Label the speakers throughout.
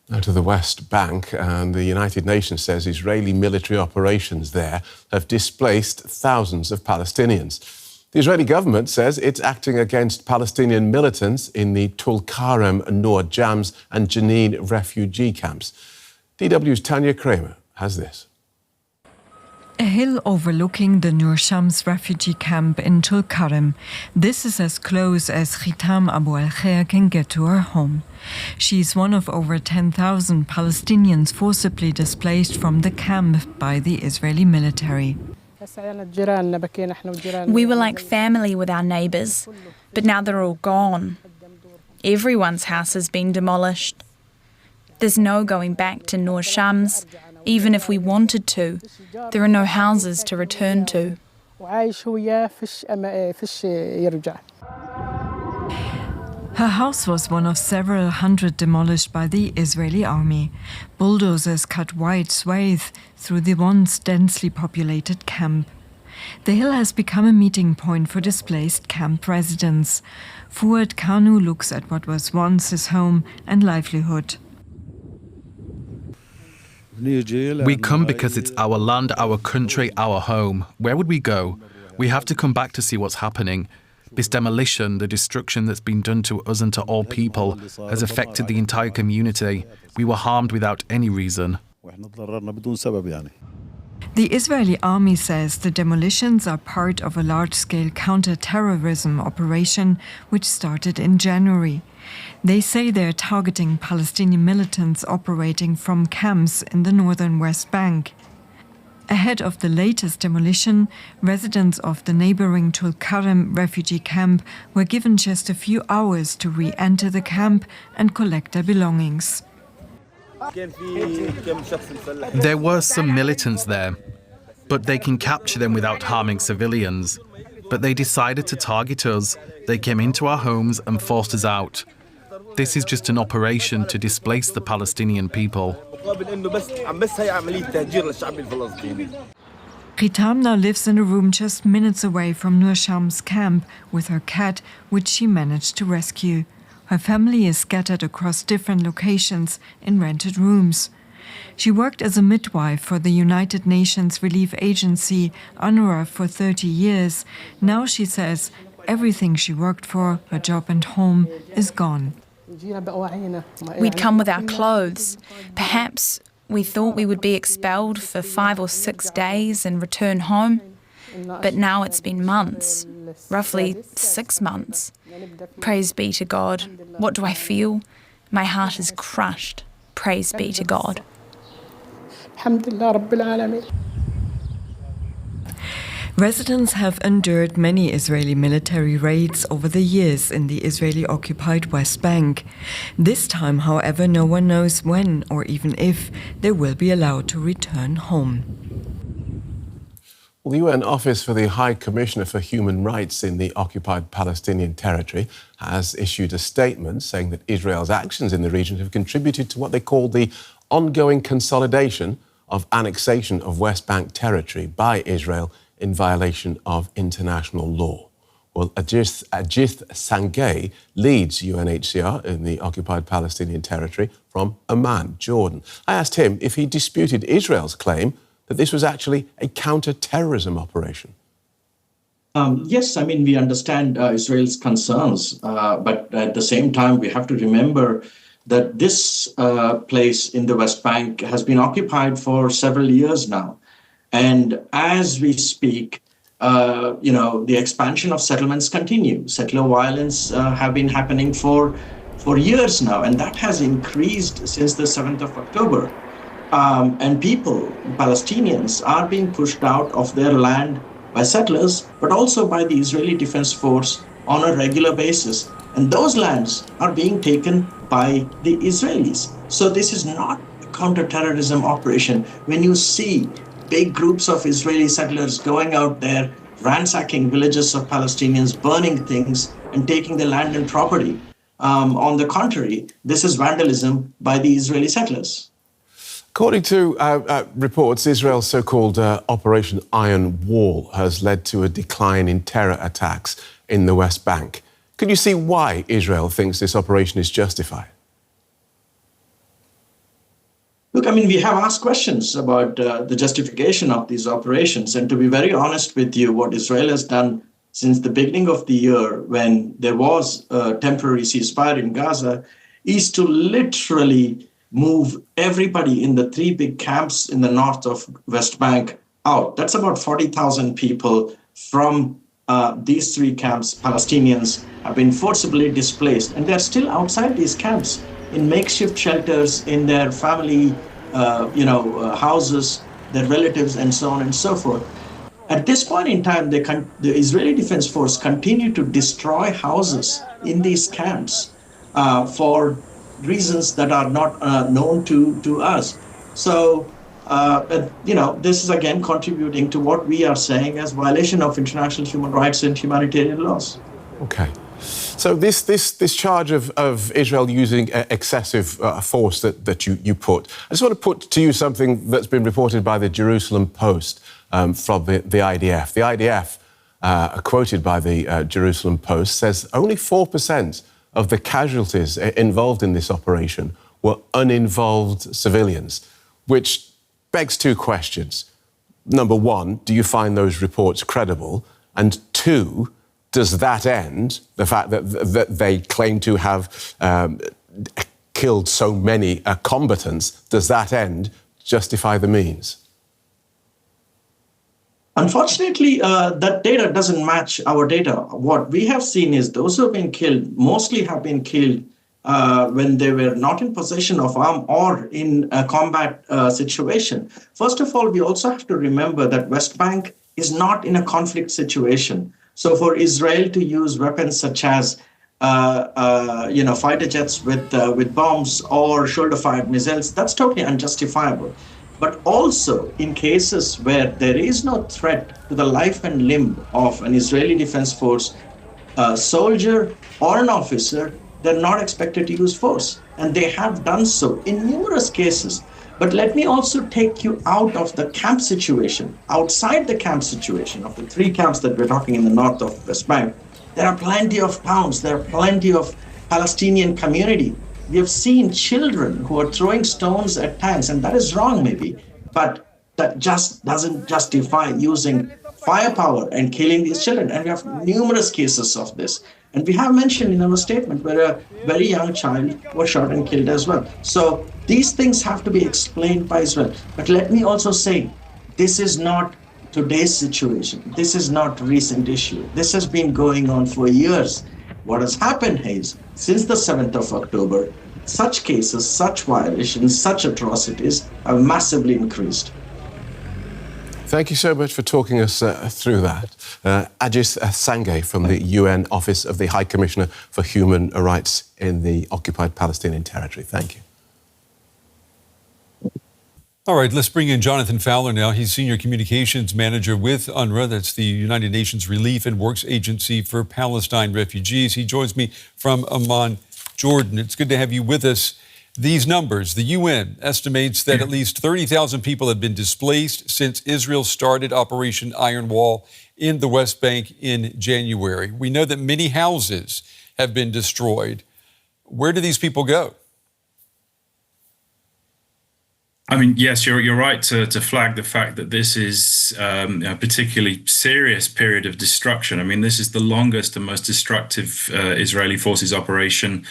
Speaker 1: Now to the West Bank, and the United Nations says Israeli military operations there have displaced thousands of Palestinians. The Israeli government says it's acting against Palestinian militants in the Tulkarem, Nur Shams and Jenin refugee camps. DW's Tanya Kramer has this.
Speaker 2: A hill overlooking the Nur Shams refugee camp in Tulkarem. This is as close as Khitam Abu al-Khair can get to her home. She's one of over 10,000 Palestinians forcibly displaced from the camp by the Israeli military.
Speaker 3: We were like family with our neighbours, but now they're all gone. Everyone's house has been demolished. There's no going back to Nur Shams. Even if we wanted to, there are no houses to return to.
Speaker 2: Her house was one of several hundred demolished by the Israeli army. Bulldozers cut wide swathes through the once densely populated camp. The hill has become a meeting point for displaced camp residents. Fuad Kanu looks at what was once his home and livelihood.
Speaker 4: We come because it's our land, our country, our home. Where would we go? We have to come back to see what's happening. This demolition, the destruction that's been done to us and to all people, has affected the entire community. We were harmed without any reason.
Speaker 2: The Israeli army says the demolitions are part of a large-scale counter-terrorism operation which started in January. They say they're targeting Palestinian militants operating from camps in the northern West Bank. Ahead of the latest demolition, residents of the neighboring Tulkarem refugee camp were given just a few hours to re-enter the camp and collect their belongings.
Speaker 4: There were some militants there, but they can capture them without harming civilians. But they decided to target us. They came into our homes and forced us out. This is just an operation to displace the Palestinian people.
Speaker 2: Khitam now lives in a room just minutes away from Nur Shams' camp with her cat, which she managed to rescue. Her family is scattered across different locations in rented rooms. She worked as a midwife for the United Nations relief agency, UNWRA, for 30 years. Now she says everything she worked for, her job and home, is gone.
Speaker 3: We'd come with our clothes. Perhaps we thought we would be expelled for 5 or 6 days and return home. But now it's been months, roughly 6 months. Praise be to God. What do I feel? My heart is crushed. Praise be to God.
Speaker 2: Residents have endured many Israeli military raids over the years in the Israeli-occupied West Bank. This time, however, no one knows when or even if they will be allowed to return home.
Speaker 1: Well, the UN Office for the High Commissioner for Human Rights in the occupied Palestinian territory has issued a statement saying that Israel's actions in the region have contributed to what they call the ongoing consolidation of annexation of West Bank territory by Israel in violation of international law. Well, Ajith Sunghay leads UNHCR in the occupied Palestinian territory from Amman, Jordan. I asked him if he disputed Israel's claim that this was actually a counter-terrorism operation.
Speaker 5: Yes, I mean, we understand Israel's concerns, but at the same time, we have to remember that this place in the West Bank has been occupied for several years now. And as we speak, the expansion of settlements continue. Settler violence have been happening for years now, and that has increased since the 7th of October. And people, Palestinians, are being pushed out of their land by settlers, but also by the Israeli Defense Force on a regular basis. And those lands are being taken by the Israelis. So this is not a counter-terrorism operation. When you see big groups of Israeli settlers going out there, ransacking villages of Palestinians, burning things, and taking their land and property. On the contrary, this is vandalism by the Israeli settlers.
Speaker 1: According to reports, Israel's so-called Operation Iron Wall has led to a decline in terror attacks in the West Bank. Can you see why Israel thinks this operation is justified?
Speaker 5: Look, I mean, we have asked questions about the justification of these operations. And to be very honest with you, what Israel has done since the beginning of the year, when there was a temporary ceasefire in Gaza, is to literally move everybody in the 3 big camps in the north of West Bank out. That's about 40,000 people from these 3 camps. Palestinians have been forcibly displaced, and they're still outside these camps in makeshift shelters, in their family, houses, their relatives, and so on and so forth. At this point in time, the Israeli Defense Force continue to destroy houses in these camps for reasons that are not known to us. So, this is again contributing to what we are saying as violation of international human rights and humanitarian laws.
Speaker 1: Okay. So this charge of Israel using excessive force that you put, I just want to put to you something that's been reported by the Jerusalem Post from the IDF. The IDF, quoted by the Jerusalem Post, says only 4% of the casualties involved in this operation were uninvolved civilians, which begs 2 questions. Number 1, do you find those reports credible? And 2, does that end, the fact that they claim to have killed so many combatants, does that end justify the means?
Speaker 5: Unfortunately, that data doesn't match our data. What we have seen is those who have been killed mostly have been killed when they were not in possession of arm or in a combat situation. First of all, we also have to remember that West Bank is not in a conflict situation. So for Israel to use weapons such as fighter jets with bombs or shoulder-fired missiles, that's totally unjustifiable. But also in cases where there is no threat to the life and limb of an Israeli Defense Force soldier or an officer, they're not expected to use force. And they have done so in numerous cases. But let me also take you out of the camp situation, outside the camp situation of the 3 camps that we're talking in the north of West Bank. There are plenty of towns, there are plenty of Palestinian community. We have seen children who are throwing stones at tanks, and that is wrong maybe, but that just doesn't justify using firepower and killing these children. And we have numerous cases of this. And we have mentioned in our statement where a very young child was shot and killed as well. So these things have to be explained by Israel. But let me also say, this is not today's situation. This is not a recent issue. This has been going on for years. What has happened is, since the 7th of October, such cases, such violations, such atrocities have massively increased.
Speaker 1: Thank you so much for talking us through that. Ajith Sunghay from the UN Office of the High Commissioner for Human Rights in the occupied Palestinian territory. Thank you.
Speaker 6: All right, let's bring in Jonathan Fowler now. He's Senior Communications Manager with UNWRA. That's the United Nations Relief and Works Agency for Palestine Refugees. He joins me from Amman, Jordan. It's good to have you with us. These numbers, the UN estimates that at least 30,000 people have been displaced since Israel started Operation Iron Wall in the West Bank in January. We know that many houses have been destroyed. Where do these people go?
Speaker 7: I mean, yes, you're right to flag the fact that this is a particularly serious period of destruction. I mean, this is the longest and most destructive Israeli forces operation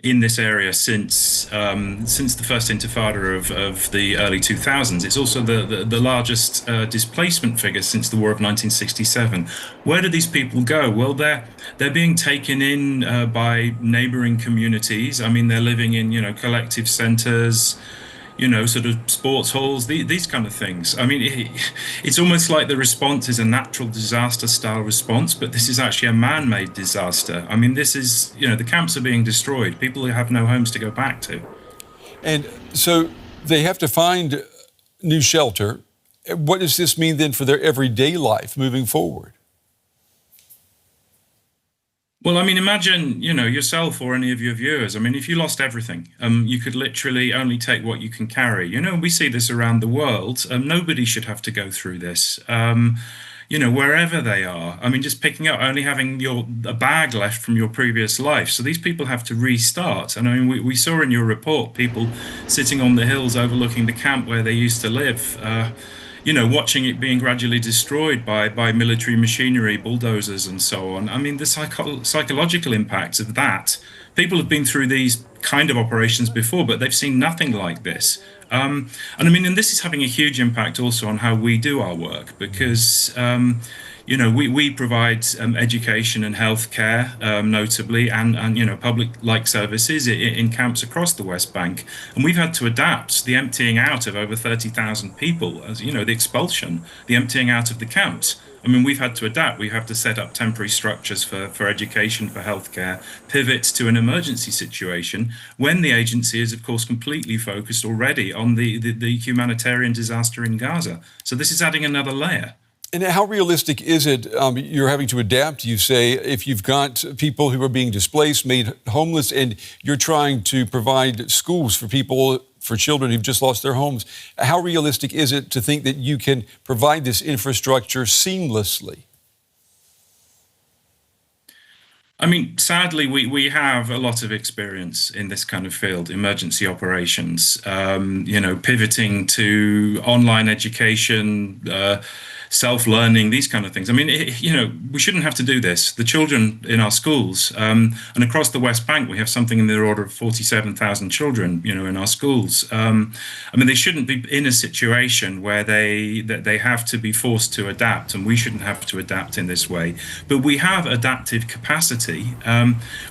Speaker 7: in this area since the first Intifada of the early 2000s. It's also the largest displacement figure since the war of 1967. Where do these people go? Well, they're being taken in by neighboring communities. I mean, they're living in collective centers, sort of sports halls, these kind of things. I mean, it's almost like the response is a natural disaster style response, but this is actually a man-made disaster. I mean, this is, the camps are being destroyed. People who have no homes to go back to.
Speaker 6: And so they have to find new shelter. What does this mean then for their everyday life moving forward?
Speaker 7: Well, I mean, imagine, yourself or any of your viewers. I mean, if you lost everything, you could literally only take what you can carry. We see this around the world. Nobody should have to go through this. wherever they are. I mean, just picking up, only having a bag left from your previous life. So these people have to restart. And I mean, we saw in your report people sitting on the hills overlooking the camp where they used to live, watching it being gradually destroyed by military machinery, bulldozers and so on. I mean, the psychological impacts of that. People have been through these kind of operations before, but they've seen nothing like this. And this is having a huge impact also on how we do our work, because we provide education and healthcare, notably, and public-like services in camps across the West Bank. And we've had to adapt the emptying out of over 30,000 people, as the expulsion, the emptying out of the camps. I mean, we've had to adapt. We have to set up temporary structures for education, for healthcare, pivot to an emergency situation when the agency is, of course, completely focused already on the humanitarian disaster in Gaza. So this is adding another layer.
Speaker 6: And how realistic is it? You're having to adapt, you say, if you've got people who are being displaced, made homeless, and you're trying to provide schools for children who've just lost their homes. How realistic is it to think that you can provide this infrastructure seamlessly?
Speaker 7: I mean, sadly, we have a lot of experience in this kind of field, emergency operations, pivoting to online education, self-learning, these kind of things. I mean, we shouldn't have to do this. The children in our schools, and across the West Bank, we have something in the order of 47,000 children, in our schools. They shouldn't be in a situation where they have to be forced to adapt, and we shouldn't have to adapt in this way. But we have adaptive capacity.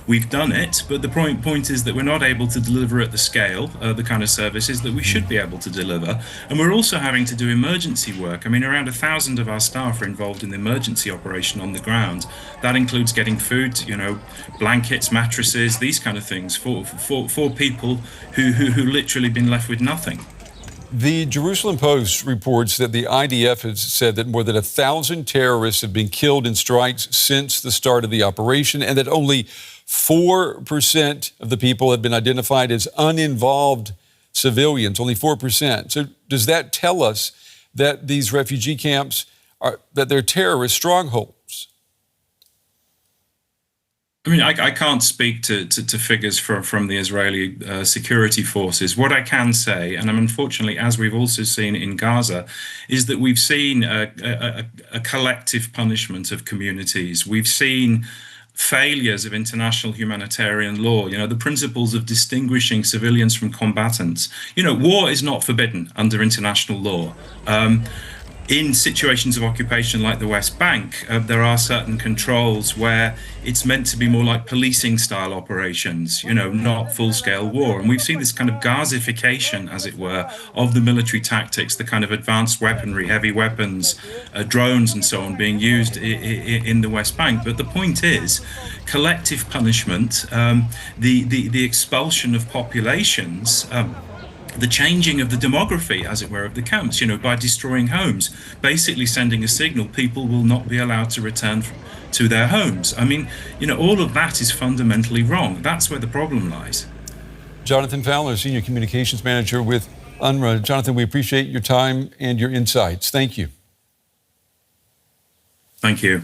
Speaker 7: We've done it, but the point is that we're not able to deliver at the scale, the kind of services that we should be able to deliver. And we're also having to do emergency work. I mean, around 1,000 of our staff are involved in the emergency operation on the ground. That includes getting food, blankets, mattresses, these kind of things for people who literally been left with nothing.
Speaker 6: The Jerusalem Post reports that the IDF has said that more than 1,000 terrorists have been killed in strikes since the start of the operation, and that only 4% of the people have been identified as uninvolved civilians, only 4%. So does that tell us that these refugee camps that they're terrorist strongholds?
Speaker 7: I mean, I can't speak to figures from the Israeli security forces. What I can say, and unfortunately, as we've also seen in Gaza, is that we've seen a collective punishment of communities. We've seen failures of international humanitarian law, the principles of distinguishing civilians from combatants. War is not forbidden under international law. In situations of occupation like the West Bank, there are certain controls where it's meant to be more like policing style operations, not full-scale war. And we've seen this kind of Gazification, as it were, of the military tactics, the kind of advanced weaponry, heavy weapons, drones and so on being used in the West Bank. But the point is, collective punishment, the expulsion of populations, the changing of the demography, as it were, of the camps, by destroying homes, basically sending a signal people will not be allowed to return to their homes. I mean, all of that is fundamentally wrong. That's where the problem lies.
Speaker 6: Jonathan Fowler, Senior Communications Manager with UNWRA. Jonathan, we appreciate your time and your insights. Thank you.
Speaker 7: Thank you.